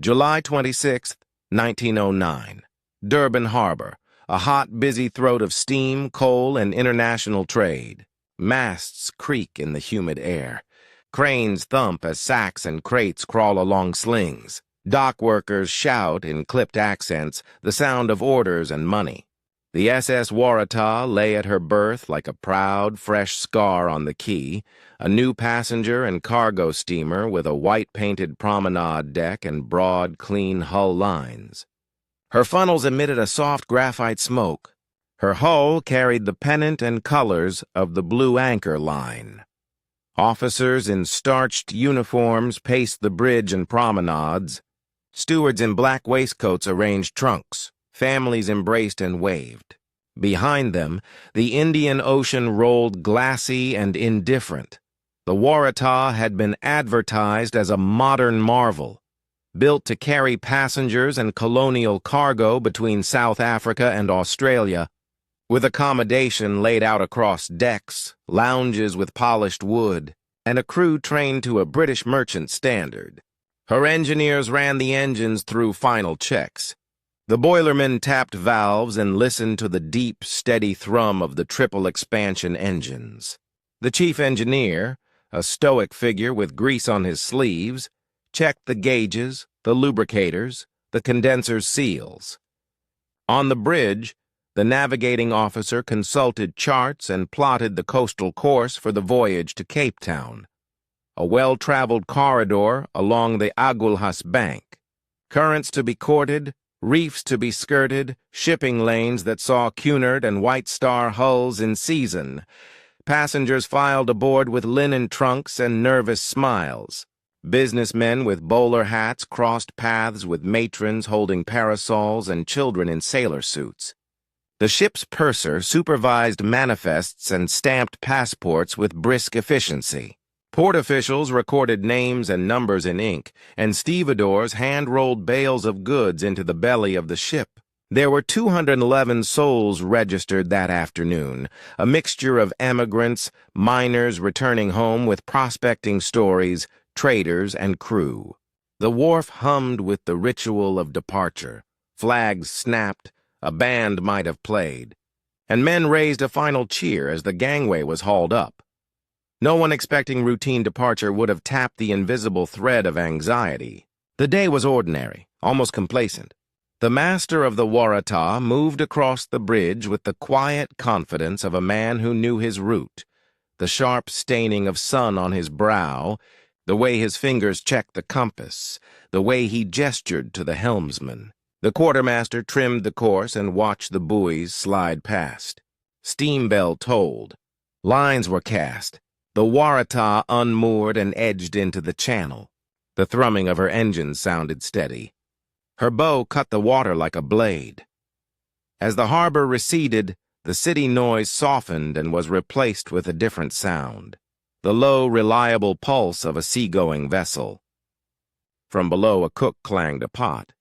July 26, 1909. Durban Harbor, a hot, busy throat of steam, coal, and international trade. Masts creak in the humid air. Cranes thump as sacks and crates crawl along slings. Dock workers shout in clipped accents the sound of orders and money. The SS Waratah lay at her berth like a proud, fresh scar on the quay, a new passenger and cargo steamer with a white-painted promenade deck and broad, clean hull lines. Her funnels emitted a soft graphite smoke. Her hull carried the pennant and colors of the Blue Anchor Line. Officers in starched uniforms paced the bridge and promenades. Stewards in black waistcoats arranged trunks. Families embraced and waved. Behind them, the Indian Ocean rolled glassy and indifferent. The Waratah had been advertised as a modern marvel, built to carry passengers and colonial cargo between South Africa and Australia, with accommodation laid out across decks, lounges with polished wood, and a crew trained to a British merchant standard. Her engineers ran the engines through final checks. The boilermen tapped valves and listened to the deep, steady thrum of the triple expansion engines. The chief engineer, a stoic figure with grease on his sleeves, checked the gauges, the lubricators, the condenser's seals. On the bridge, the navigating officer consulted charts and plotted the coastal course for the voyage to Cape Town, a well-traveled corridor along the Agulhas bank. Currents to be courted, reefs to be skirted, shipping lanes that saw Cunard and White Star hulls in season. Passengers filed aboard with linen trunks and nervous smiles. Businessmen with bowler hats crossed paths with matrons holding parasols and children in sailor suits. The ship's purser supervised manifests and stamped passports with brisk efficiency. Port officials recorded names and numbers in ink, and stevedores hand-rolled bales of goods into the belly of the ship. There were 211 souls registered that afternoon, a mixture of emigrants, miners returning home with prospecting stories, traders, and crew. The wharf hummed with the ritual of departure. Flags snapped, a band might have played, and men raised a final cheer as the gangway was hauled up. No one expecting routine departure would have tapped the invisible thread of anxiety. The day was ordinary, almost complacent. The master of the Waratah moved across the bridge with the quiet confidence of a man who knew his route, the sharp staining of sun on his brow, the way his fingers checked the compass, the way he gestured to the helmsman. The quartermaster trimmed the course and watched the buoys slide past. Steam bell tolled. Lines were cast. The Waratah unmoored and edged into the channel. The thrumming of her engines sounded steady. Her bow cut the water like a blade. As the harbor receded, the city noise softened and was replaced with a different sound, the low, reliable pulse of a seagoing vessel. From below, a cook clanged a pot.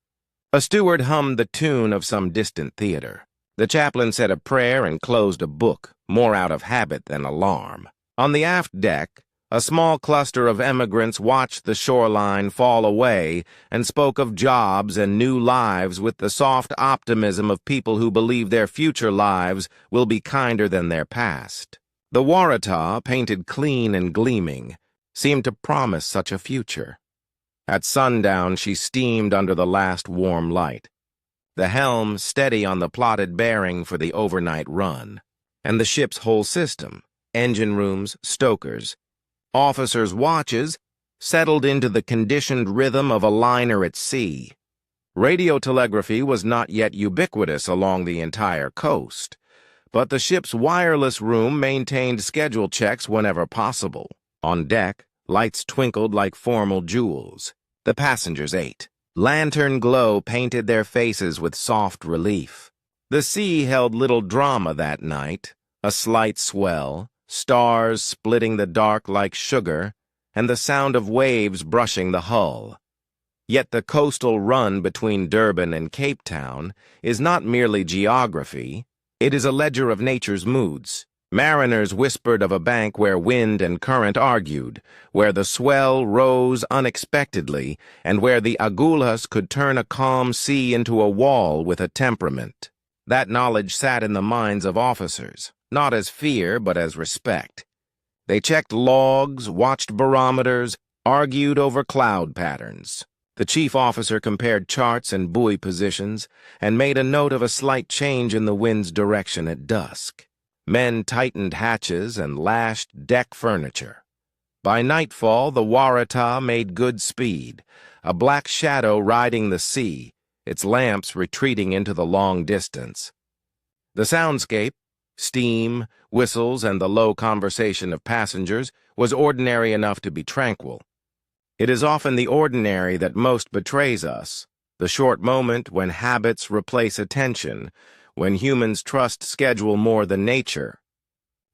A steward hummed the tune of some distant theater. The chaplain said a prayer and closed a book, more out of habit than alarm. On the aft deck, a small cluster of emigrants watched the shoreline fall away and spoke of jobs and new lives with the soft optimism of people who believe their future lives will be kinder than their past. The Waratah, painted clean and gleaming, seemed to promise such a future. At sundown, she steamed under the last warm light, the helm steady on the plotted bearing for the overnight run, and the ship's whole system, engine rooms, stokers, officers' watches, settled into the conditioned rhythm of a liner at sea. Radiotelegraphy was not yet ubiquitous along the entire coast, but the ship's wireless room maintained schedule checks whenever possible. On deck, lights twinkled like formal jewels. The passengers ate. Lantern glow painted their faces with soft relief. The sea held little drama that night, a slight swell, stars splitting the dark like sugar, and the sound of waves brushing the hull. Yet the coastal run between Durban and Cape Town is not merely geography, it is a ledger of nature's moods. Mariners whispered of a bank where wind and current argued, where the swell rose unexpectedly, and where the Agulhas could turn a calm sea into a wall with a temperament. That knowledge sat in the minds of officers, not as fear but as respect. They checked logs, watched barometers, argued over cloud patterns. The chief officer compared charts and buoy positions and made a note of a slight change in the wind's direction at dusk. Men tightened hatches and lashed deck furniture. By nightfall, the Waratah made good speed, a black shadow riding the sea, its lamps retreating into the long distance. The soundscape, steam, whistles, and the low conversation of passengers, was ordinary enough to be tranquil. It is often the ordinary that most betrays us, the short moment when habits replace attention, when humans trust schedule more than nature.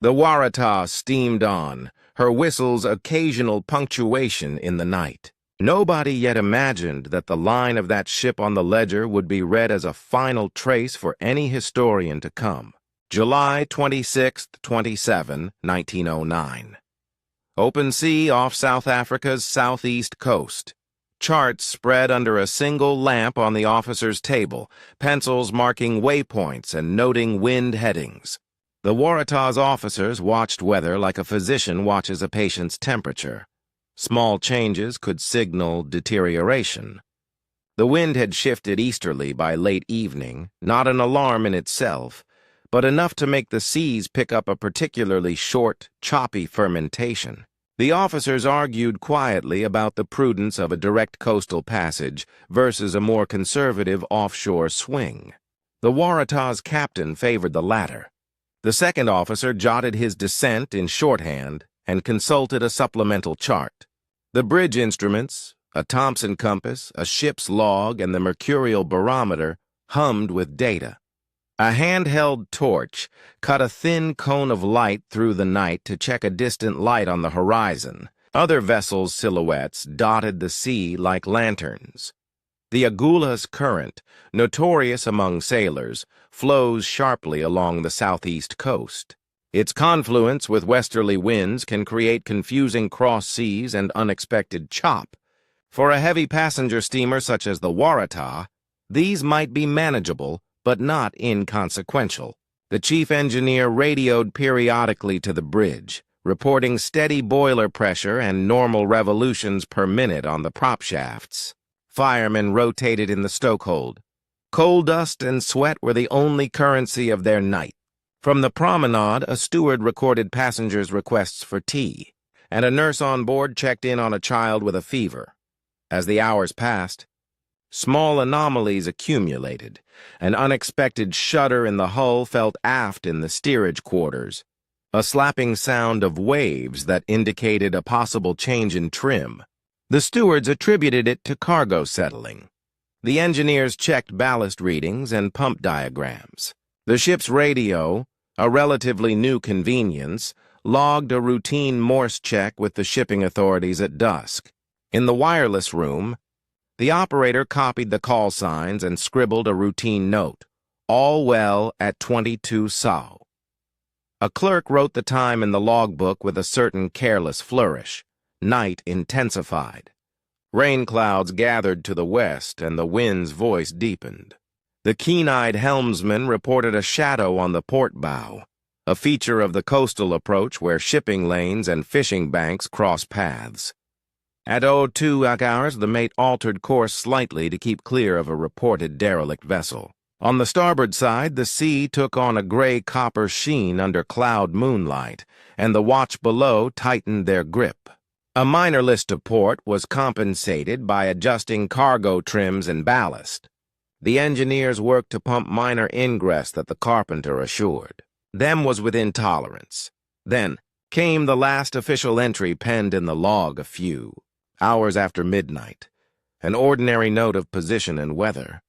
The Waratah steamed on, her whistle's occasional punctuation in the night. Nobody yet imagined that the line of that ship on the ledger would be read as a final trace for any historian to come. July 26, 27, 1909. Open sea off South Africa's southeast coast. Charts spread under a single lamp on the officer's table, pencils marking waypoints and noting wind headings. The Waratah's officers watched weather like a physician watches a patient's temperature. Small changes could signal deterioration. The wind had shifted easterly by late evening, not an alarm in itself, but enough to make the seas pick up a particularly short, choppy fermentation. The officers argued quietly about the prudence of a direct coastal passage versus a more conservative offshore swing. The Waratah's captain favored the latter. The second officer jotted his dissent in shorthand and consulted a supplemental chart. The bridge instruments, a Thompson compass, a ship's log, and the mercurial barometer hummed with data. A handheld torch cut a thin cone of light through the night to check a distant light on the horizon. Other vessels' silhouettes dotted the sea like lanterns. The Agulhas Current, notorious among sailors, flows sharply along the southeast coast. Its confluence with westerly winds can create confusing cross seas and unexpected chop. For a heavy passenger steamer such as the Waratah, these might be manageable, but not inconsequential. The chief engineer radioed periodically to the bridge, reporting steady boiler pressure and normal revolutions per minute on the prop shafts. Firemen rotated in the stokehold. Coal dust and sweat were the only currency of their night. From the promenade, a steward recorded passengers' requests for tea, and a nurse on board checked in on a child with a fever. As the hours passed, small anomalies accumulated. An unexpected shudder in the hull felt aft in the steerage quarters, a slapping sound of waves that indicated a possible change in trim. The stewards attributed it to cargo settling. The engineers checked ballast readings and pump diagrams. The ship's radio, a relatively new convenience, logged a routine Morse check with the shipping authorities at dusk. In the wireless room, the operator copied the call signs and scribbled a routine note, "All well at 22 SAU." A clerk wrote the time in the logbook with a certain careless flourish. Night intensified. Rain clouds gathered to the west, and the wind's voice deepened. The keen-eyed helmsman reported a shadow on the port bow, a feature of the coastal approach where shipping lanes and fishing banks cross paths. At 02 hours, the mate altered course slightly to keep clear of a reported derelict vessel. On the starboard side, the sea took on a gray copper sheen under cloud moonlight, and the watch below tightened their grip. A minor list of port was compensated by adjusting cargo trims and ballast. The engineers worked to pump minor ingress that the carpenter assured. Them was within tolerance. Then came the last official entry penned in the log a few hours after midnight, an ordinary note of position and weather.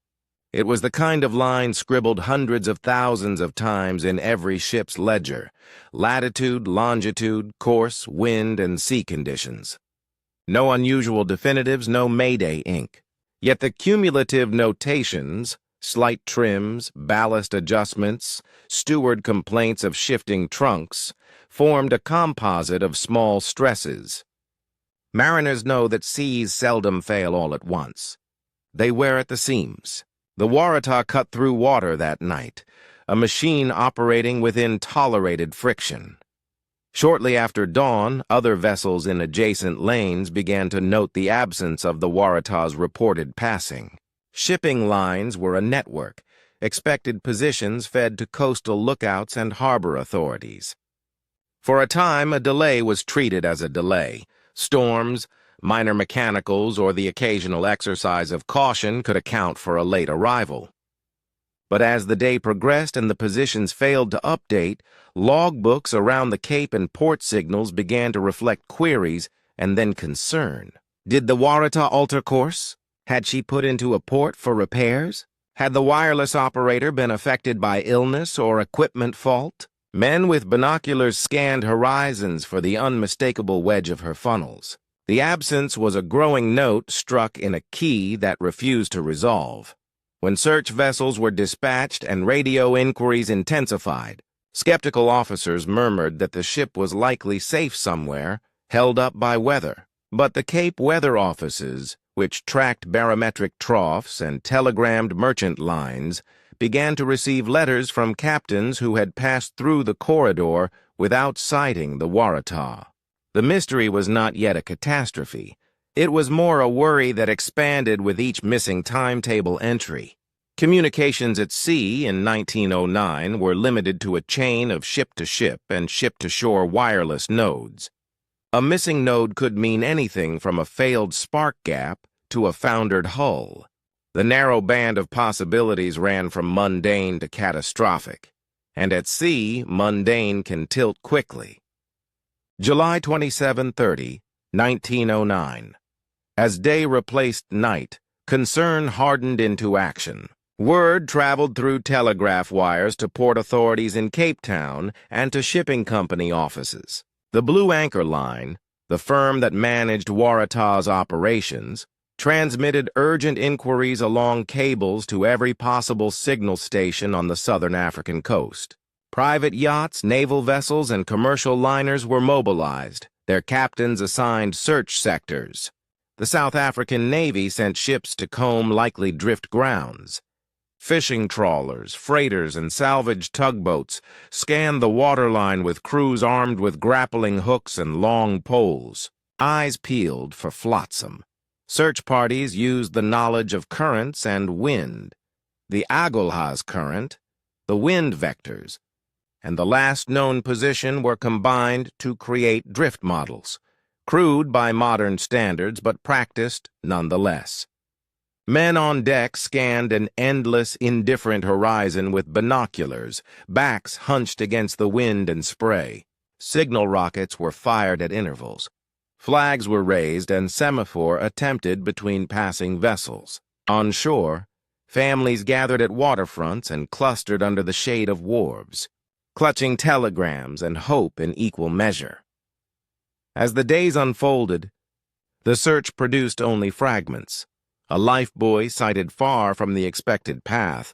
It was the kind of line scribbled hundreds of thousands of times in every ship's ledger: latitude, longitude, course, wind, and sea conditions. No unusual definitives, no Mayday ink. Yet the cumulative notations Slight trims, ballast adjustments, steward complaints of shifting trunks formed a composite of small stresses. Mariners know that seas seldom fail all at once. They wear at the seams. The Waratah cut through water that night, a machine operating within tolerated friction. Shortly after dawn, other vessels in adjacent lanes began to note the absence of the Waratah's reported passing. Shipping lines were a network. Expected positions fed to coastal lookouts and harbor authorities. For a time, a delay was treated as a delay. Storms, minor mechanicals, or the occasional exercise of caution could account for a late arrival. But as the day progressed and the positions failed to update, logbooks around the Cape and port signals began to reflect queries and then concern. Did the Waratah alter course? Had she put into a port for repairs? Had the wireless operator been affected by illness or equipment fault? Men with binoculars scanned horizons for the unmistakable wedge of her funnels. The absence was a growing note struck in a key that refused to resolve. When search vessels were dispatched and radio inquiries intensified, skeptical officers murmured that the ship was likely safe somewhere, held up by weather. But the Cape weather offices, which tracked barometric troughs and telegrammed merchant lines, began to receive letters from captains who had passed through the corridor without sighting the Waratah. The mystery was not yet a catastrophe. It was more a worry that expanded with each missing timetable entry. Communications at sea in 1909 were limited to a chain of ship-to-ship and ship-to-shore wireless nodes. A missing node could mean anything from a failed spark gap to a foundered hull. The narrow band of possibilities ran from mundane to catastrophic, and at sea, mundane can tilt quickly. July 27-30, 1909. As day replaced night, concern hardened into action. Word traveled through telegraph wires to port authorities in Cape Town and to shipping company offices. The Blue Anchor Line, the firm that managed Waratah's operations, transmitted urgent inquiries along cables to every possible signal station on the southern African coast. Private yachts, naval vessels, and commercial liners were mobilized, their captains assigned search sectors. The South African Navy sent ships to comb likely drift grounds. Fishing trawlers, freighters, and salvage tugboats scanned the waterline with crews armed with grappling hooks and long poles, eyes peeled for flotsam. Search parties used the knowledge of currents and wind, the Agulhas Current, the wind vectors, and the last known position were combined to create drift models, crude by modern standards but practiced nonetheless. Men on deck scanned an endless, indifferent horizon with binoculars, backs hunched against the wind and spray. Signal rockets were fired at intervals. Flags were raised and semaphore attempted between passing vessels. On shore, families gathered at waterfronts and clustered under the shade of wharves, clutching telegrams and hope in equal measure. As the days unfolded, the search produced only fragments. A lifebuoy sighted far from the expected path,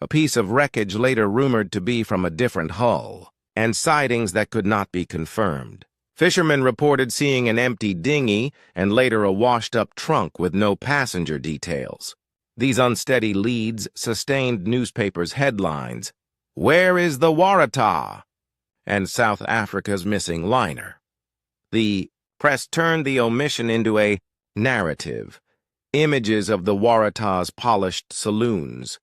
a piece of wreckage later rumored to be from a different hull, and sightings that could not be confirmed. Fishermen reported seeing an empty dinghy and later a washed-up trunk with no passenger details. These unsteady leads sustained newspapers' headlines, "Where is the Waratah?" and South Africa's missing liner. The press turned the omission into a narrative, images of the Waratah's polished saloons,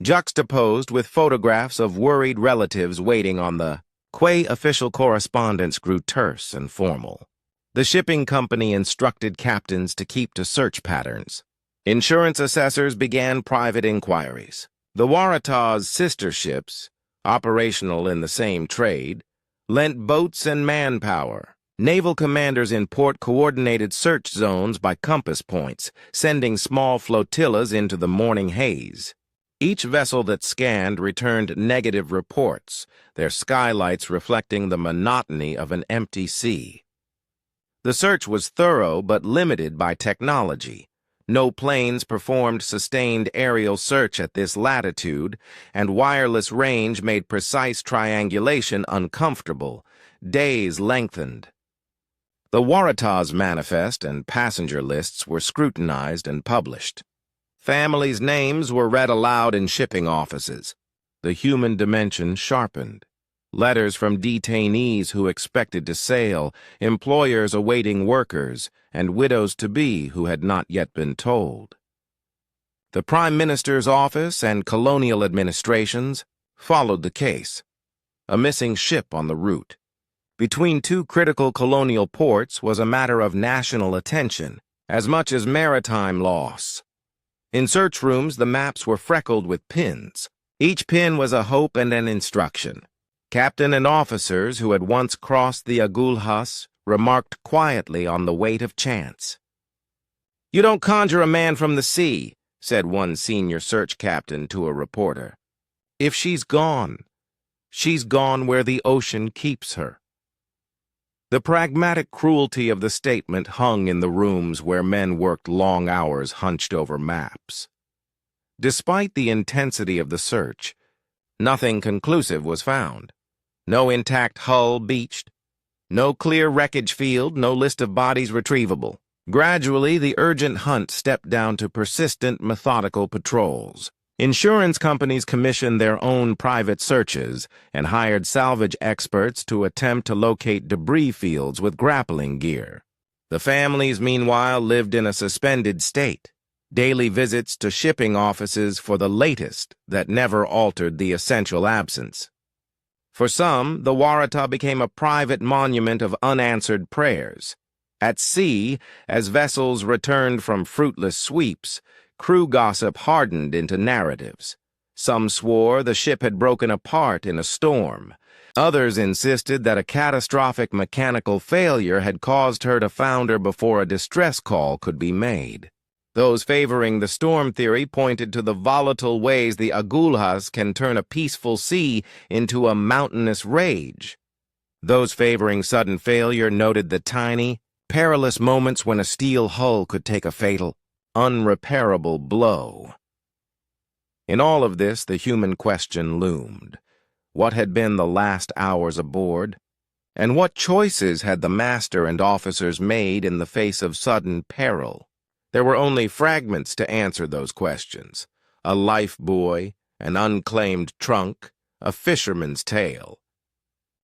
juxtaposed with photographs of worried relatives waiting on the quay. Official correspondence grew terse and formal. The shipping company instructed captains to keep to search patterns. Insurance assessors began private inquiries. The Waratah's sister ships, operational in the same trade, lent boats and manpower. Naval commanders in port coordinated search zones by compass points, sending small flotillas into the morning haze. Each vessel that scanned returned negative reports, their skylights reflecting the monotony of an empty sea. The search was thorough but limited by technology. No planes performed sustained aerial search at this latitude, and wireless range made precise triangulation uncomfortable. Days lengthened. The Waratah's manifest and passenger lists were scrutinized and published. Families' names were read aloud in shipping offices. The human dimension sharpened. Letters from detainees who expected to sail, employers awaiting workers, and widows-to-be who had not yet been told. The Prime Minister's office and colonial administrations followed the case. A missing ship on the route. Between two critical colonial ports was a matter of national attention, as much as maritime loss. In search rooms, the maps were freckled with pins. Each pin was a hope and an instruction. Captain and officers who had once crossed the Agulhas remarked quietly on the weight of chance. "You don't conjure a man from the sea," said one senior search captain to a reporter. "If she's gone where the ocean keeps her." The pragmatic cruelty of the statement hung in the rooms where men worked long hours hunched over maps. Despite the intensity of the search, nothing conclusive was found. No intact hull beached, no clear wreckage field, no list of bodies retrievable. Gradually, the urgent hunt stepped down to persistent, methodical patrols. Insurance companies commissioned their own private searches and hired salvage experts to attempt to locate debris fields with grappling gear. The families, meanwhile, lived in a suspended state. Daily visits to shipping offices for the latest that never altered the essential absence. For some, the Waratah became a private monument of unanswered prayers. At sea, as vessels returned from fruitless sweeps, crew gossip hardened into narratives. Some swore the ship had broken apart in a storm. Others insisted that a catastrophic mechanical failure had caused her to founder before a distress call could be made. Those favoring the storm theory pointed to the volatile ways the Agulhas can turn a peaceful sea into a mountainous rage. Those favoring sudden failure noted the tiny, perilous moments when a steel hull could take a fatal, unrepairable blow. In all of this, the human question loomed. What had been the last hours aboard? And what choices had the master and officers made in the face of sudden peril? There were only fragments to answer those questions. A life buoy, an unclaimed trunk, a fisherman's tale.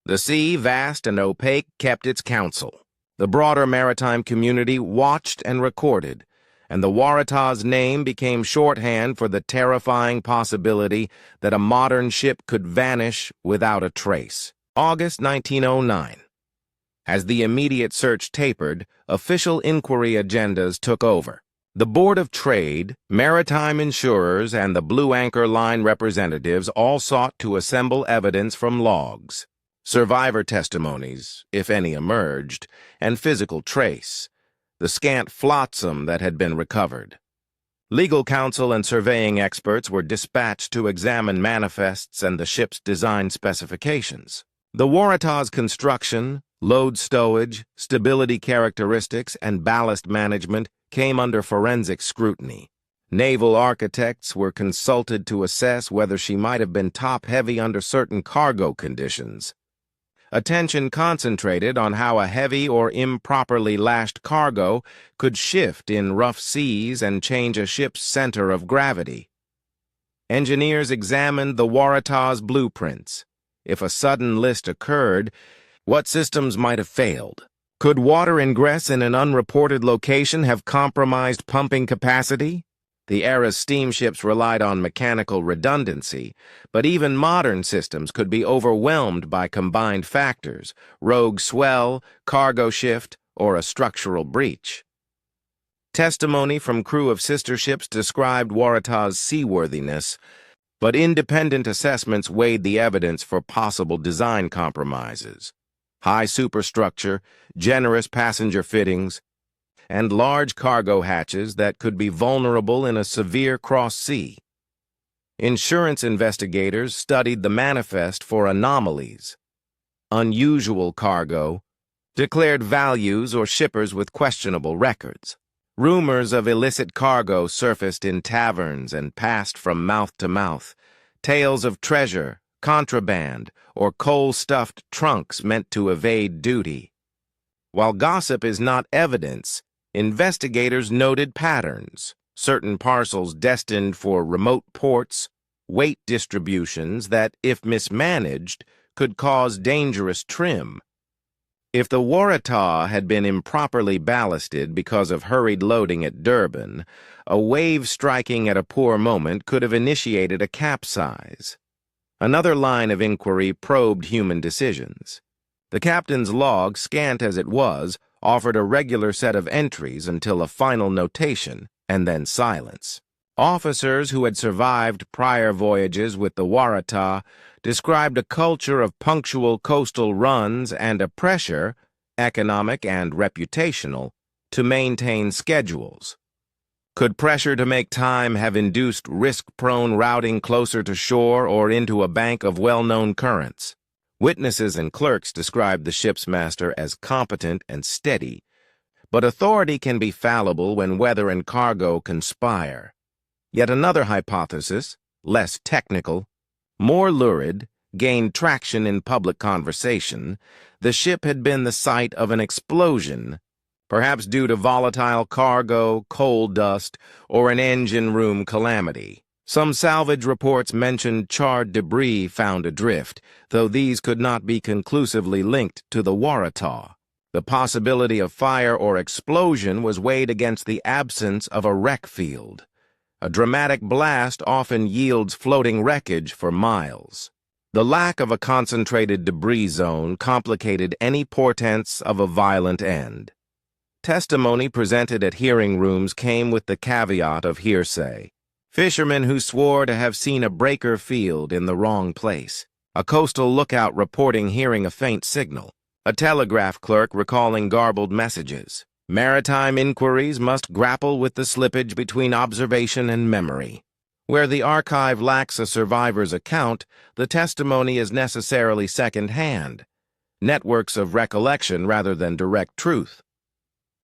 The sea, vast and opaque, kept its counsel. The broader maritime community watched and recorded, and the Waratah's name became shorthand for the terrifying possibility that a modern ship could vanish without a trace. August 1909. As the immediate search tapered, official inquiry agendas took over. The Board of Trade, maritime insurers, and the Blue Anchor Line representatives all sought to assemble evidence from logs, survivor testimonies, if any emerged, and physical trace, the scant flotsam that had been recovered. Legal counsel and surveying experts were dispatched to examine manifests and the ship's design specifications. The Waratah's construction, load stowage, stability characteristics, and ballast management came under forensic scrutiny. Naval architects were consulted to assess whether she might have been top-heavy under certain cargo conditions. Attention concentrated on how a heavy or improperly lashed cargo could shift in rough seas and change a ship's center of gravity. Engineers examined the Waratah's blueprints. If a sudden list occurred, what systems might have failed? Could water ingress in an unreported location have compromised pumping capacity? The era's steamships relied on mechanical redundancy, but even modern systems could be overwhelmed by combined factors, rogue swell, cargo shift, or a structural breach. Testimony from crew of sister ships described Waratah's seaworthiness, but independent assessments weighed the evidence for possible design compromises. High superstructure, generous passenger fittings, and large cargo hatches that could be vulnerable in a severe cross-sea. Insurance investigators studied the manifest for anomalies. Unusual cargo, declared values or shippers with questionable records. Rumors of illicit cargo surfaced in taverns and passed from mouth to mouth. Tales of treasure, contraband, or coal-stuffed trunks meant to evade duty. While gossip is not evidence, investigators noted patterns. Certain parcels destined for remote ports, weight distributions that, if mismanaged, could cause dangerous trim. If the Waratah had been improperly ballasted because of hurried loading at Durban, a wave striking at a poor moment could have initiated a capsize. Another line of inquiry probed human decisions. The captain's log, scant as it was, offered a regular set of entries until a final notation, and then silence. Officers who had survived prior voyages with the Waratah described a culture of punctual coastal runs and a pressure, economic and reputational, to maintain schedules. Could pressure to make time have induced risk-prone routing closer to shore or into a bank of well-known currents? Witnesses and clerks described the ship's master as competent and steady, but authority can be fallible when weather and cargo conspire. Yet another hypothesis, less technical, more lurid, gained traction in public conversation. The ship had been the site of an explosion, perhaps due to volatile cargo, coal dust, or an engine room calamity. Some salvage reports mentioned charred debris found adrift, though these could not be conclusively linked to the Waratah. The possibility of fire or explosion was weighed against the absence of a wreck field. A dramatic blast often yields floating wreckage for miles. The lack of a concentrated debris zone complicated any portents of a violent end. Testimony presented at hearing rooms came with the caveat of hearsay. Fishermen who swore to have seen a breaker field in the wrong place. A coastal lookout reporting hearing a faint signal. A telegraph clerk recalling garbled messages. Maritime inquiries must grapple with the slippage between observation and memory. Where the archive lacks a survivor's account, the testimony is necessarily second-hand. Networks of recollection rather than direct truth.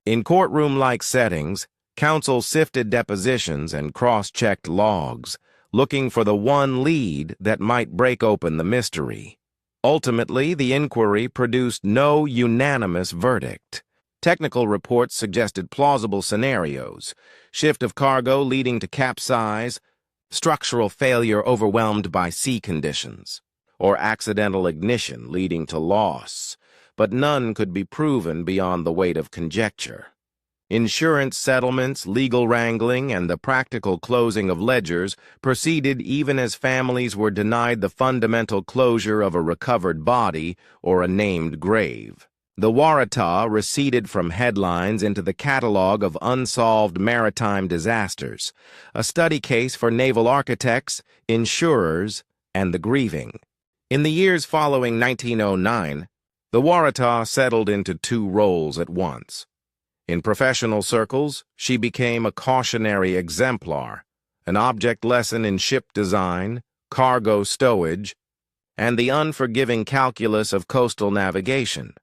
In courtroom-like settings, counsel sifted depositions and cross-checked logs, looking for the one lead that might break open the mystery. Ultimately, the inquiry produced no unanimous verdict. Technical reports suggested plausible scenarios: shift of cargo leading to capsize, structural failure overwhelmed by sea conditions, or accidental ignition leading to loss, but none could be proven beyond the weight of conjecture. Insurance settlements, legal wrangling, and the practical closing of ledgers proceeded even as families were denied the fundamental closure of a recovered body or a named grave. The Waratah receded from headlines into the catalog of unsolved maritime disasters, a study case for naval architects, insurers, and the grieving. In the years following 1909, the Waratah settled into two roles at once. In professional circles, she became a cautionary exemplar, an object lesson in ship design, cargo stowage, and the unforgiving calculus of coastal navigation.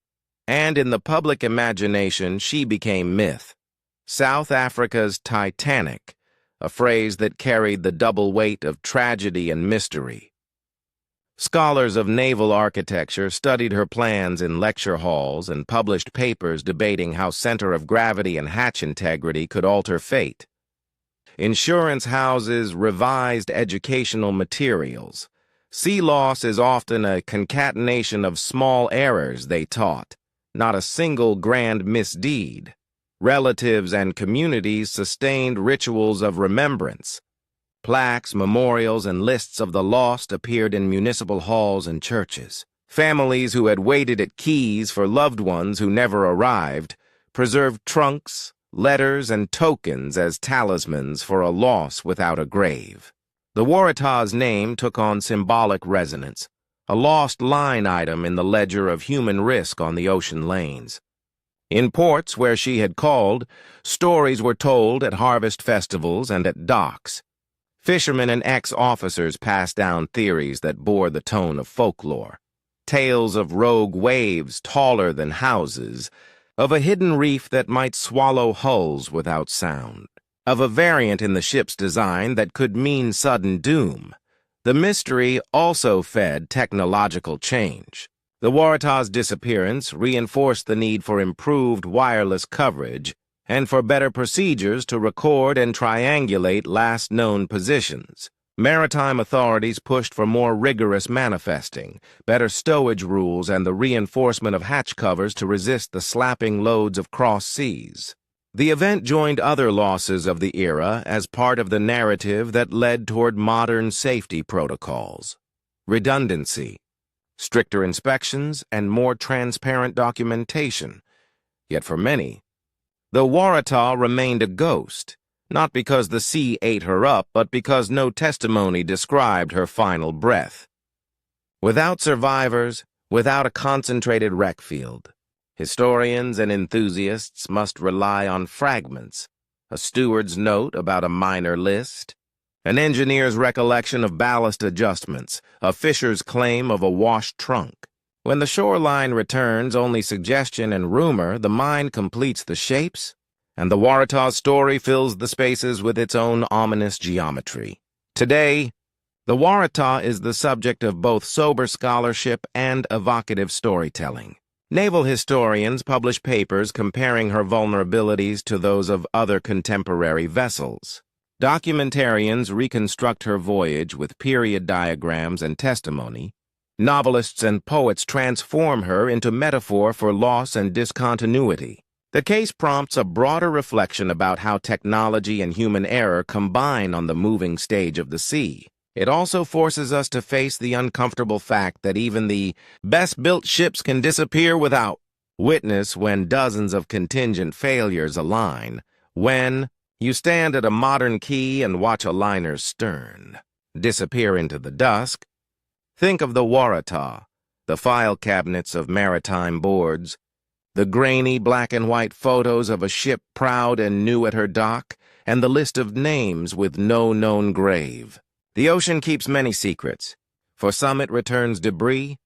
And in the public imagination, she became myth. South Africa's Titanic, a phrase that carried the double weight of tragedy and mystery. Scholars of naval architecture studied her plans in lecture halls and published papers debating how center of gravity and hatch integrity could alter fate. Insurance houses revised educational materials. Sea loss is often a concatenation of small errors, they taught, not a single grand misdeed. Relatives and communities sustained rituals of remembrance. Plaques, memorials, and lists of the lost appeared in municipal halls and churches. Families who had waited at quays for loved ones who never arrived preserved trunks, letters, and tokens as talismans for a loss without a grave. The Waratah's name took on symbolic resonance, a lost line item in the ledger of human risk on the ocean lanes. In ports where she had called, stories were told at harvest festivals and at docks. Fishermen and ex-officers passed down theories that bore the tone of folklore. Tales of rogue waves taller than houses, of a hidden reef that might swallow hulls without sound, of a variant in the ship's design that could mean sudden doom. The mystery also fed technological change. The Waratah's disappearance reinforced the need for improved wireless coverage and for better procedures to record and triangulate last known positions. Maritime authorities pushed for more rigorous manifesting, better stowage rules, and the reinforcement of hatch covers to resist the slapping loads of cross seas. The event joined other losses of the era as part of the narrative that led toward modern safety protocols. Redundancy, stricter inspections, and more transparent documentation. Yet for many, the Waratah remained a ghost, not because the sea ate her up, but because no testimony described her final breath. Without survivors, without a concentrated wreck field, historians and enthusiasts must rely on fragments, a steward's note about a minor list, an engineer's recollection of ballast adjustments, a fisher's claim of a washed trunk. When the shoreline returns only suggestion and rumor, the mind completes the shapes, and the Waratah's story fills the spaces with its own ominous geometry. Today, the Waratah is the subject of both sober scholarship and evocative storytelling. Naval historians publish papers comparing her vulnerabilities to those of other contemporary vessels. Documentarians reconstruct her voyage with period diagrams and testimony. Novelists and poets transform her into metaphor for loss and discontinuity. The case prompts a broader reflection about how technology and human error combine on the moving stage of the sea. It also forces us to face the uncomfortable fact that even the best-built ships can disappear without witness when dozens of contingent failures align, when you stand at a modern quay and watch a liner's stern disappear into the dusk. Think of the Waratah, the file cabinets of maritime boards, the grainy black and white photos of a ship proud and new at her dock, and the list of names with no known grave. The ocean keeps many secrets. For some it returns debris,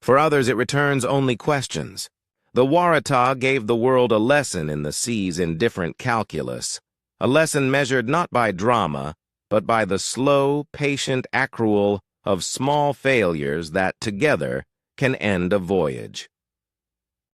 for others it returns only questions. The Waratah gave the world a lesson in the sea's indifferent calculus, a lesson measured not by drama, but by the slow, patient accrual of small failures that together can end a voyage.